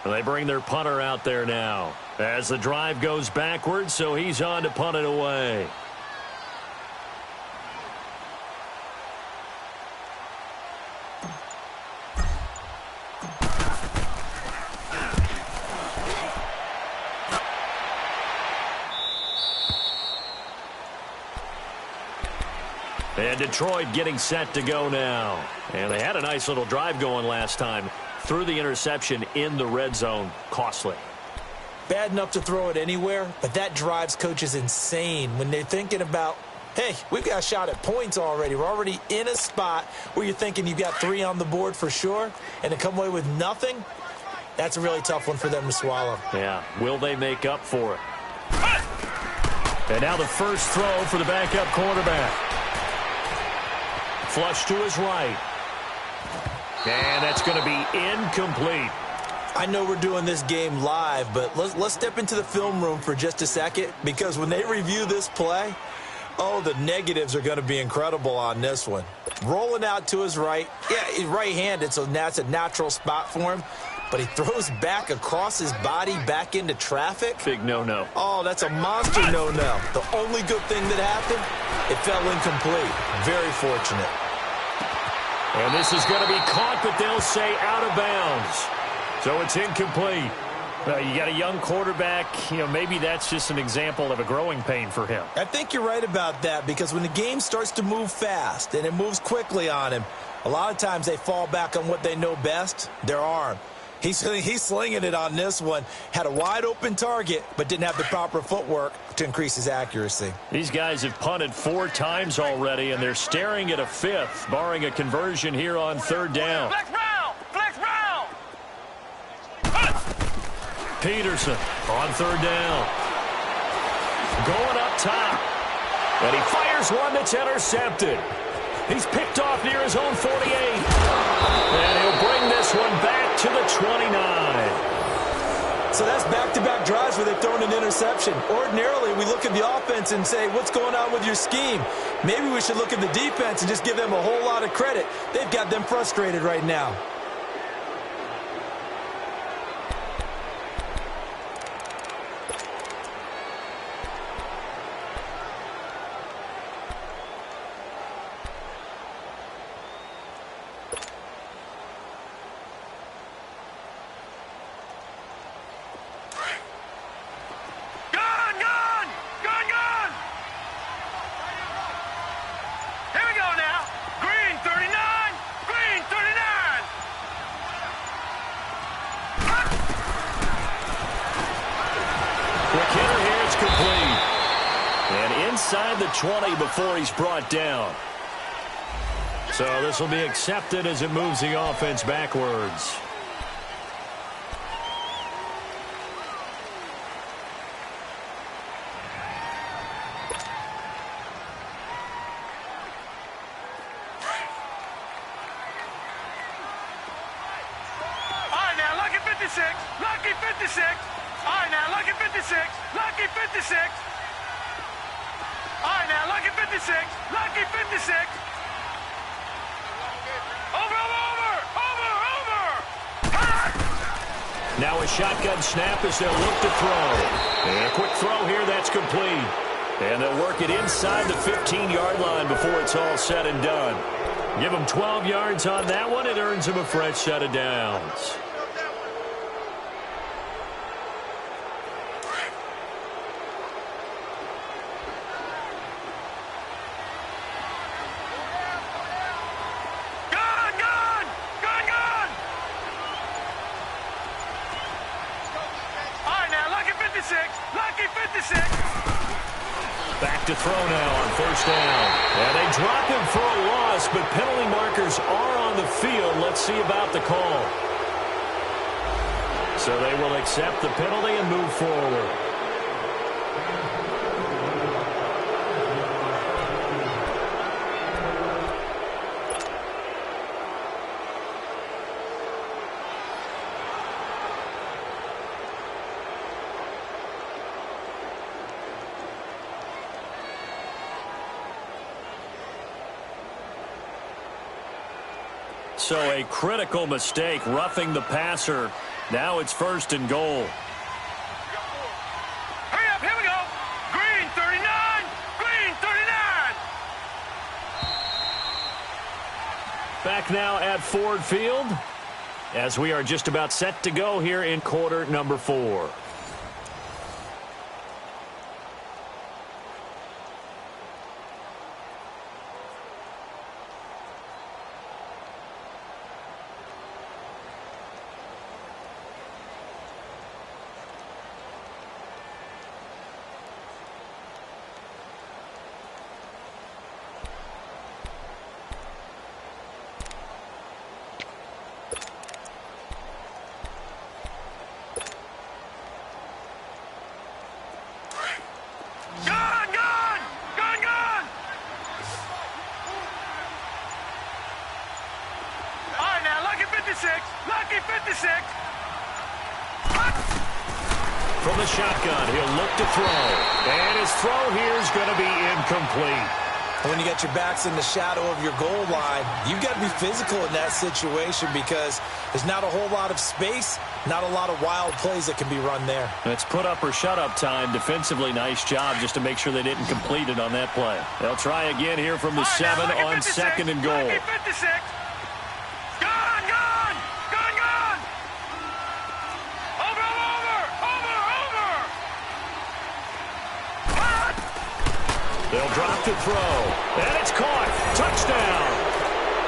They bring their punter out there now as the drive goes backwards, so he's on to punt it away. And Detroit getting set to go now. And they had a nice little drive going last time. Threw the interception in the red zone. Costly. Bad enough to throw it anywhere, but that drives coaches insane when they're thinking about, hey, we've got a shot at points already. We're already in a spot where you're thinking you've got 3 on the board for sure, and to come away with nothing, that's a really tough one for them to swallow. Yeah, will they make up for it? And now the first throw for the backup quarterback. Flush to his right. And that's going to be incomplete. I know we're doing this game live, but let's step into the film room for just a second, because when they review this play, oh, the negatives are going to be incredible on this one. Rolling out to his right. Yeah, he's right-handed, so that's a natural spot for him. But he throws back across his body back into traffic. Big no-no. Oh, that's a monster no-no. The only good thing that happened, it fell incomplete. Very fortunate. And this is going to be caught, but they'll say out of bounds. So it's incomplete. You got a young quarterback. Maybe that's just an example of a growing pain for him. I think you're right about that, because when the game starts to move fast and it moves quickly on him, a lot of times they fall back on what they know best, their arm. He's slinging it on this one. Had a wide-open target, but didn't have the proper footwork to increase his accuracy. These guys have punted 4 times already, and they're staring at a 5th, barring a conversion here on 3rd down. Flex round! Flex round! Peterson on 3rd down. Going up top. And he fires one that's intercepted. He's picked off near his own 48. And he'll bring this one back to the 29. So that's back-to-back drives where they've thrown an interception. Ordinarily, we look at the offense and say, what's going on with your scheme? Maybe we should look at the defense and just give them a whole lot of credit. They've got them frustrated right now. Inside the 20 before he's brought down. So this will be accepted as it moves the offense backwards. All right, now, lucky 56. Lucky 56. All right, now, lucky 56. Lucky 56. All right, now, lucky 56. Lucky 56. Over. Now a shotgun snap as they'll look to throw. And a quick throw here, that's complete. And they'll work it inside the 15-yard line before it's all said and done. Give them 12 yards on that one. It earns them a fresh set of downs. Back to throw now on 1st down. And they drop him for a loss, but penalty markers are on the field. Let's see about the call. So they will accept the penalty and move forward. So a critical mistake, roughing the passer. Now it's 1st and goal. Hurry up, here we go. Green 39. Green 39. Back now at Ford Field as we are just about set to go here in quarter number 4. 56. From the shotgun, he'll look to throw. And his throw here is going to be incomplete. When you got your backs in the shadow of your goal line, you've got to be physical in that situation because there's not a whole lot of space, not a lot of wild plays that can be run there. It's put up or shut up time. Defensively, nice job just to make sure they didn't complete it on that play. They'll try again here from the 7 on 2nd and goal. 56. Gone, gone, gone, gone. Over. They'll drop to throw. And it's caught. Touchdown.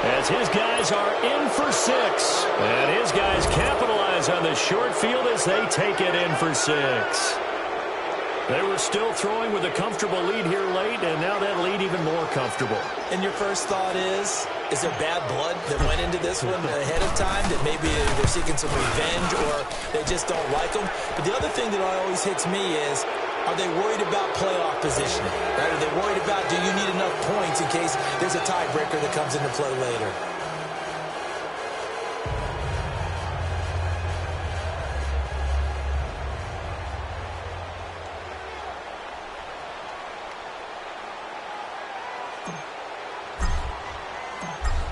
As his guys are in for 6. And his guys capitalize on the short field as they take it in for 6. They were still throwing with a comfortable lead here late, and now that lead even more comfortable. And your first thought is there bad blood that went into this one ahead of time, that maybe they're seeking some revenge or they just don't like them? But the other thing that always hits me is, are they worried about playoff positioning? Right? Are they worried about, do you need enough points in case there's a tiebreaker that comes into play later?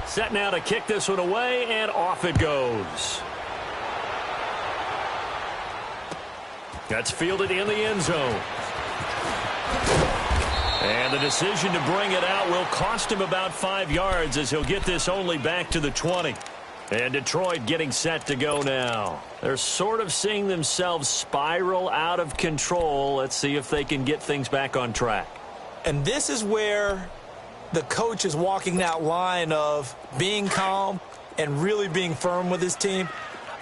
Set now to kick this one away, and off it goes. That's fielded in the end zone. And the decision to bring it out will cost him about 5 yards as he'll get this only back to the 20. And Detroit getting set to go now. They're sort of seeing themselves spiral out of control. Let's see if they can get things back on track. And this is where the coach is walking that line of being calm and really being firm with his team.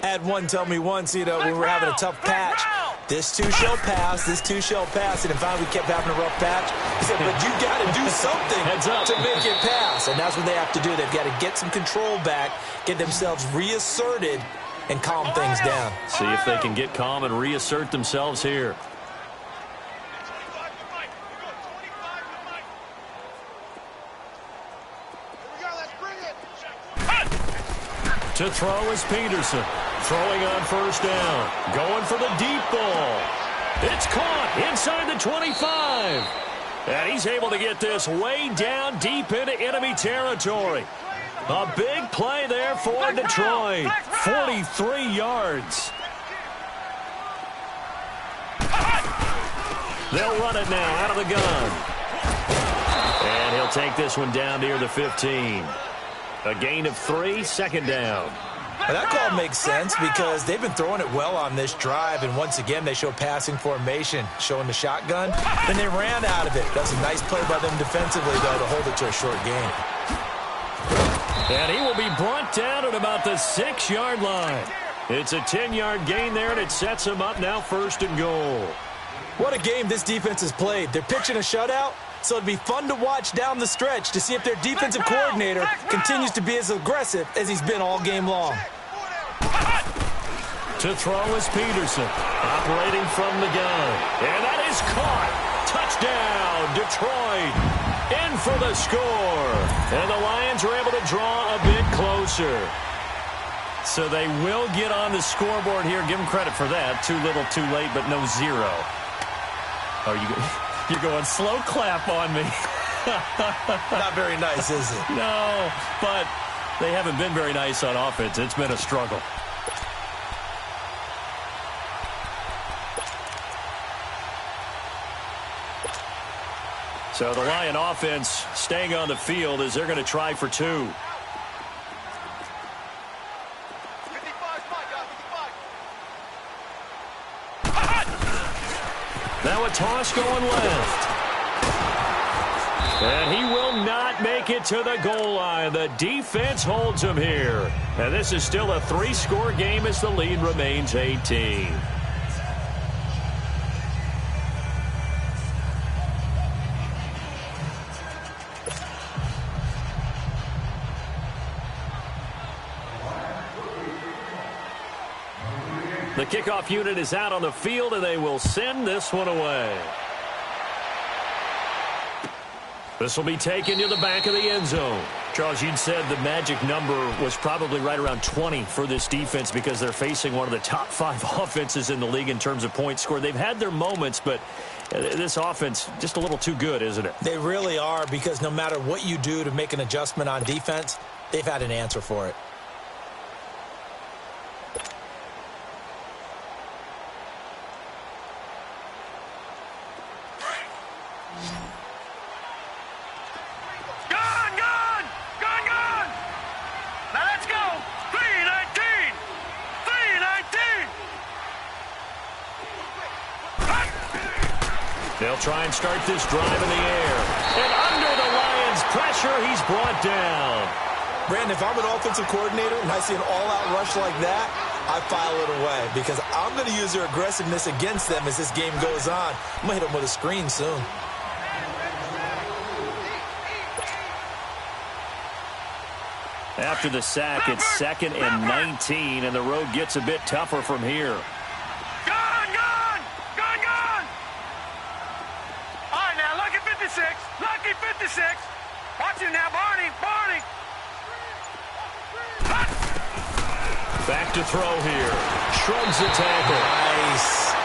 I had one tell me once, we were having a tough patch. This too shall pass, this too shall pass. And finally we kept having a rough patch. He said, but you got to do something to make it pass. And that's what they have to do. They've got to get some control back, get themselves reasserted, and calm things down. See if they can get calm and reassert themselves here. To throw is Peterson. Throwing on first down. Going for the deep ball. It's caught inside the 25. And he's able to get this way down deep into enemy territory. A big play there for Detroit. 43 yards. They'll run it now out of the gun. And he'll take this one down near the 15. A gain of 3, second down. Well, that call makes sense because they've been throwing it well on this drive, and once again they show passing formation, showing the shotgun. Then they ran out of it. That's a nice play by them defensively, though, to hold it to a short gain. And he will be brought down at about the 6-yard line. It's a 10-yard gain there, and it sets him up now 1st and goal. What a game this defense has played. They're pitching a shutout, so it'd be fun to watch down the stretch to see if their defensive coordinator continues to be as aggressive as he's been all game long. To throw is Peterson, operating from the gun. And that is caught. Touchdown, Detroit. In for the score. And the Lions are able to draw a bit closer. So they will get on the scoreboard here. Give them credit for that. Too little, too late, but no 0. Oh, you're going slow clap on me. Not very nice, is it? No, but they haven't been very nice on offense. It's been a struggle. So the Lion offense staying on the field as they're going to try for 2. Now a toss going left. And he will not make it to the goal line. The defense holds him here. And this is still a 3-score game as the lead remains 18. The kickoff unit is out on the field, and they will send this one away. This will be taken to the back of the end zone. Charles, you said the magic number was probably right around 20 for this defense because they're facing one of the top 5 offenses in the league in terms of points scored. They've had their moments, but this offense just a little too good, isn't it? They really are, because no matter what you do to make an adjustment on defense, they've had an answer for it. They'll try and start this drive in the air. And under the Lions' pressure, he's brought down. Brandon, if I'm an offensive coordinator and I see an all-out rush like that, I file it away because I'm going to use their aggressiveness against them as this game goes on. I'm going to hit them with a screen soon. After the sack, it's 2nd and 19, and the road gets a bit tougher from here. Lucky 56. Watch him now, Barney. Back to throw here. Shrugs the tackle. Nice.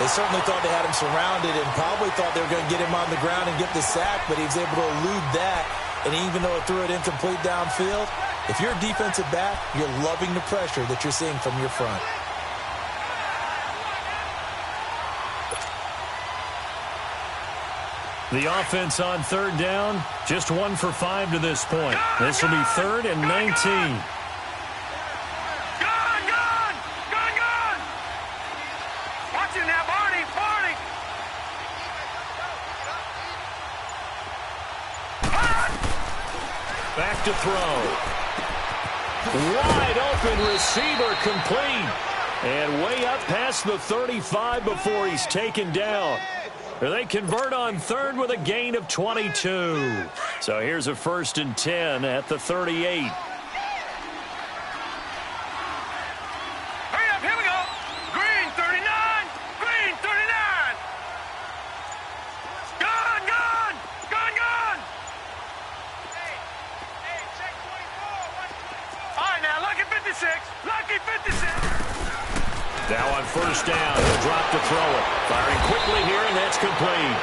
They certainly thought they had him surrounded and probably thought they were going to get him on the ground and get the sack, but he was able to elude that. And even though it threw it incomplete downfield, if you're a defensive back, you're loving the pressure that you're seeing from your front. The offense on 3rd down, just 1 for 5 to this point. This will be 3rd and 19. Watch him now, Barney. Back to throw. Wide open receiver complete. And way up past the 35 before he's taken down. They convert on 3rd with a gain of 22. So here's a 1st and 10 at the 38. Hurry up, here we go. Green 39. Gun. Hey, check 24. All right, now, lucky 56. Now on 1st down, he'll drop to throw it. Firing quickly here, and that's complete.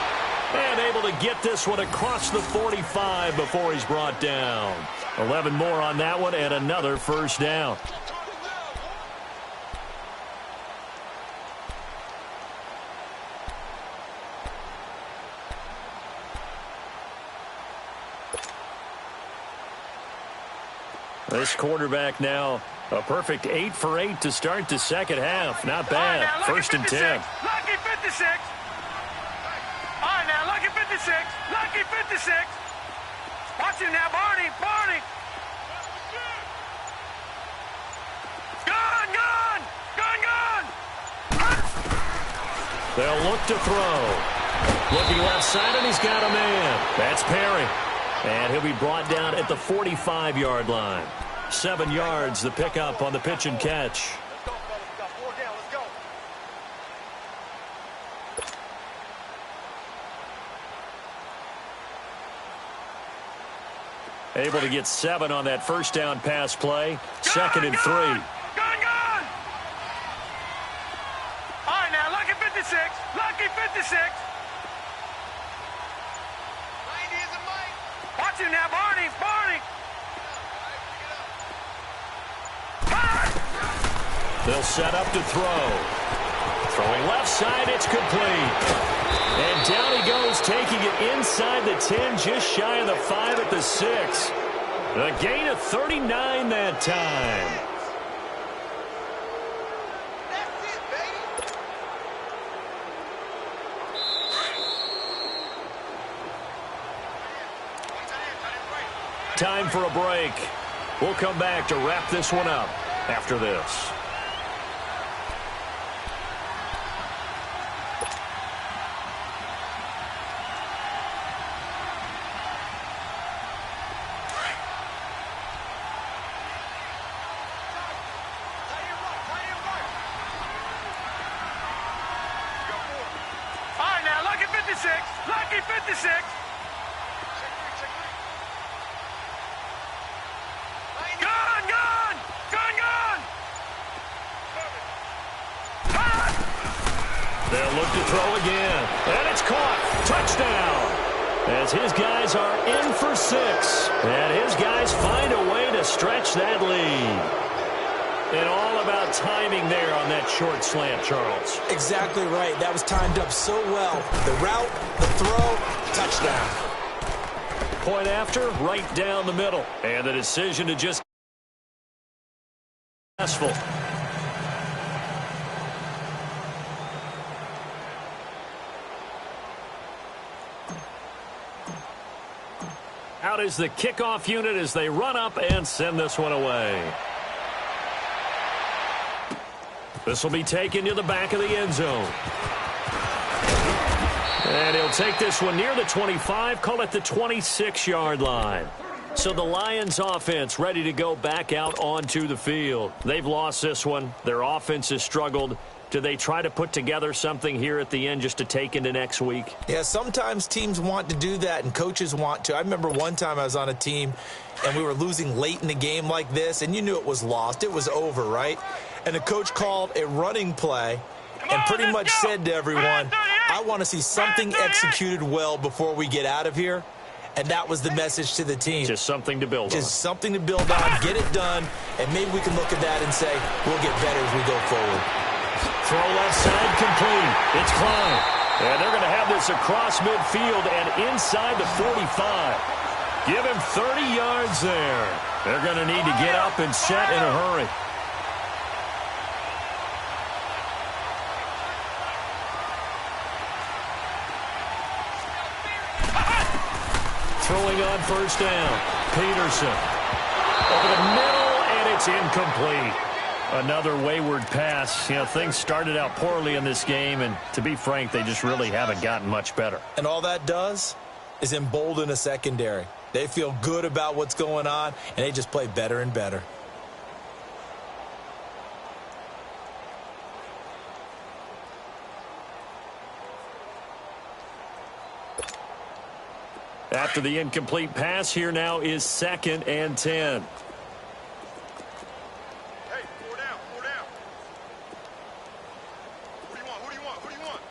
And able to get this one across the 45 before he's brought down. 11 more on that one, and another 1st down. This quarterback now, a perfect 8 for 8 to start the 2nd half. Not bad. Right, 1st and 10. Lucky 56. All right, now, lucky 56. Watch him now, Barney. Gun. They'll look to throw. Looking left side, and he's got a man. That's Perry. And he'll be brought down at the 45-yard line. 7 yards, the pickup on the pitch and catch. Let's go, fellas. We got 4 down. Let's go. Able to get 7 on that 1st down pass play. 2nd and 3. Gun. All right, now, lucky 56. 90 is a Mike. Watch him now, Barney. They'll set up to throw. Throwing left side, it's complete. And down he goes, taking it inside the 10, just shy of the 5 at the 6. A gain of 39 that time. That's it, baby. Time for a break. We'll come back to wrap this one up after this. Lucky 56. They'll look to throw again. And it's caught. Touchdown. As his guys are in for 6. And his guys find a way to stretch that lead. And all about timing there on that short slant, Charles. Exactly right. That was timed up so well. The route, the throw, touchdown. Point after, right down the middle. And the decision to just successful. Out is the kickoff unit as they run up and send this one away. This will be taken to the back of the end zone. And he'll take this one near the 25, call it the 26-yard line. So the Lions offense ready to go back out onto the field. They've lost this one. Their offense has struggled. Do they try to put together something here at the end just to take into next week? Yeah, sometimes teams want to do that and coaches want to. I remember one time I was on a team and we were losing late in the game like this, and you knew it was lost. It was over, right? And the coach called a running play and pretty much said to everyone, I want to see something executed well before we get out of here. And that was the message to the team. Just something to build on. Just something to build on, get it done, and maybe we can look at that and say, we'll get better as we go forward. Throw left side complete. It's Klein. And they're going to have this across midfield and inside the 45. Give him 30 yards there. They're going to need to get up and set in a hurry. Throwing on first down. Peterson. Over the middle, and it's incomplete. Another wayward pass. You know, things started out poorly in this game, and to be frank, they just really haven't gotten much better. And all that does is embolden a secondary. They feel good about what's going on, and they just play better and better. After the incomplete pass, here now is 2nd and 10. Hey, 4 down, 4 down. Who do you want, who do you want, who do you want?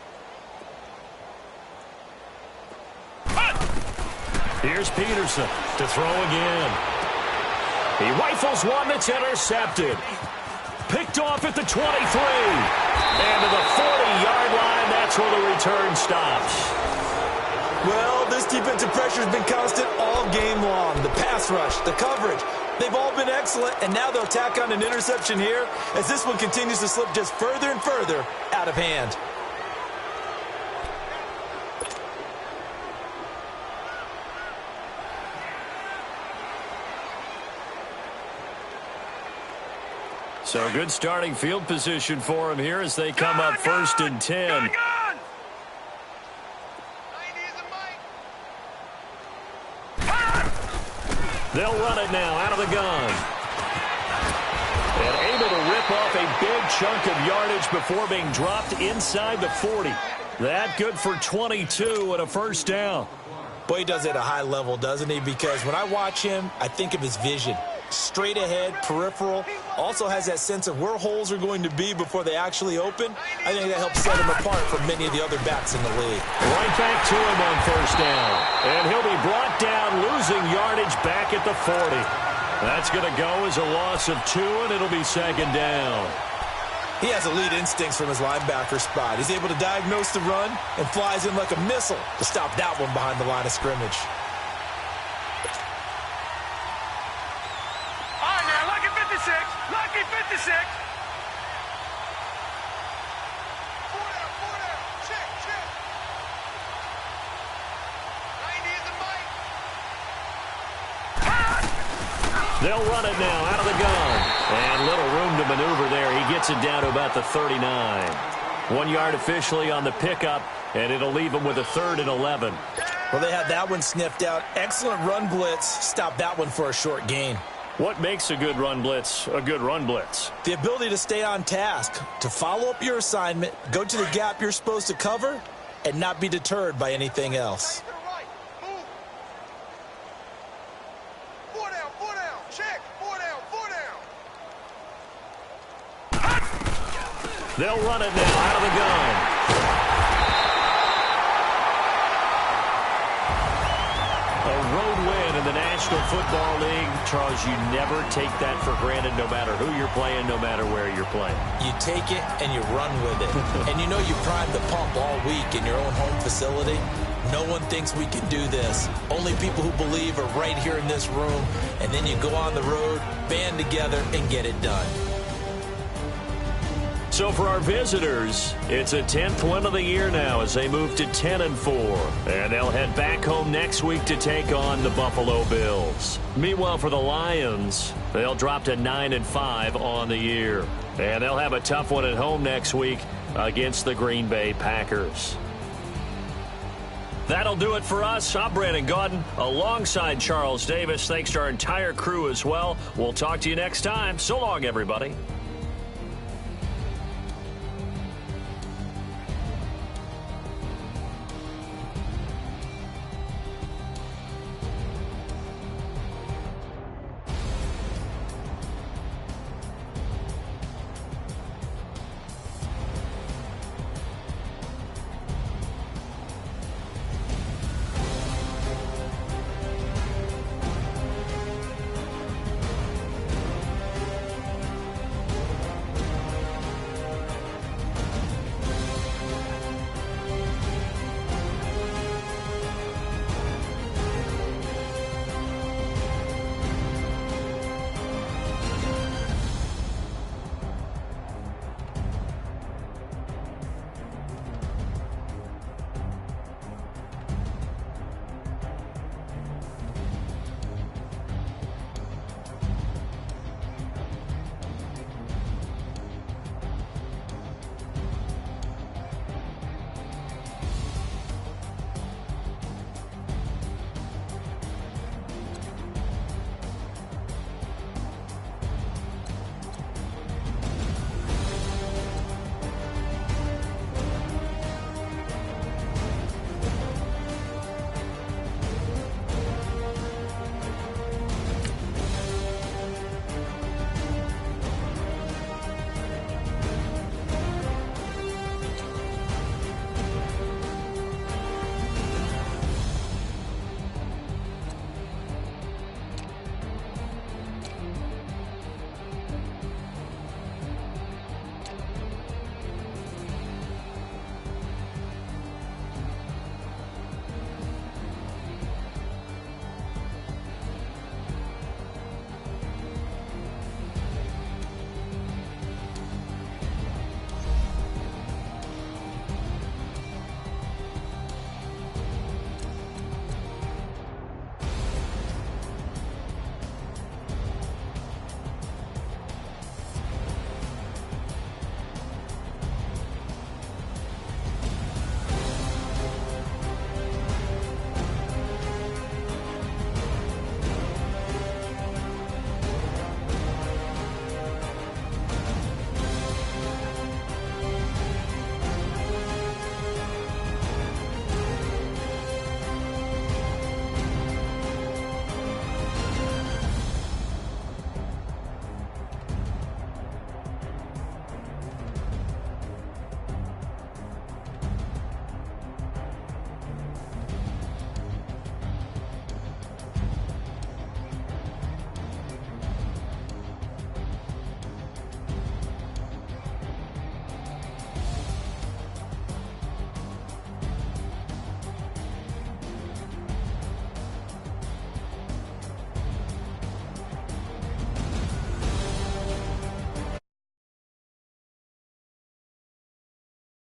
Here's Peterson to throw again. He rifles one that's intercepted. Picked off at the 23. And to the 40-yard line, that's where the return stops. Well, this defensive pressure has been constant all game long. The pass rush, the coverage, they've all been excellent, and now they'll tack on an interception here as this one continues to slip just further and further out of hand. So good starting field position for him here as they come up 1st and 10. They'll run it now out of the gun. And able to rip off a big chunk of yardage before being dropped inside the 40. That good for 22 and a first down. Boy, he does it at a high level, doesn't he? Because when I watch him, I think of his vision. Straight ahead, peripheral. Also has that sense of where holes are going to be before they actually open. I think that helps set him apart from many of the other backs in the league. Right back to him on first down. And he'll be brought down, losing yardage back at the 40. That's going to go as a loss of 2, and it'll be 2nd down. He has elite instincts from his linebacker spot. He's able to diagnose the run and flies in like a missile to stop that one behind the line of scrimmage. All right, now, lucky 56. Lucky 56. 4 down, 4 down. Check, check. 90 is the bite. They'll run it now out of the gun. And little room to maneuver there. He gets it down to about the 39. 1 yard officially on the pickup, and it'll leave him with a 3rd and 11. Well, they had that one sniffed out. Excellent run blitz. Stop that one for a short gain. What makes a good run blitz a good run blitz? The ability to stay on task, to follow up your assignment, go to the gap you're supposed to cover, and not be deterred by anything else. To the right. Move. 4 down, 4 down. Check. 4 down, 4 down. They'll run it now out of the gun. National Football League, Charles, you never take that for granted no matter who you're playing, no matter where you're playing. You take it and you run with it. And you know you primed the pump all week in your own home facility. No one thinks we can do this. Only people who believe are right here in this room. And then you go on the road, band together, and get it done. So for our visitors, it's a 10th win of the year now as they move to 10-4. And they'll head back home next week to take on the Buffalo Bills. Meanwhile, for the Lions, they'll drop to 9-5 on the year. And they'll have a tough one at home next week against the Green Bay Packers. That'll do it for us. I'm Brandon Gaudin alongside Charles Davis. Thanks to our entire crew as well. We'll talk to you next time. So long, everybody.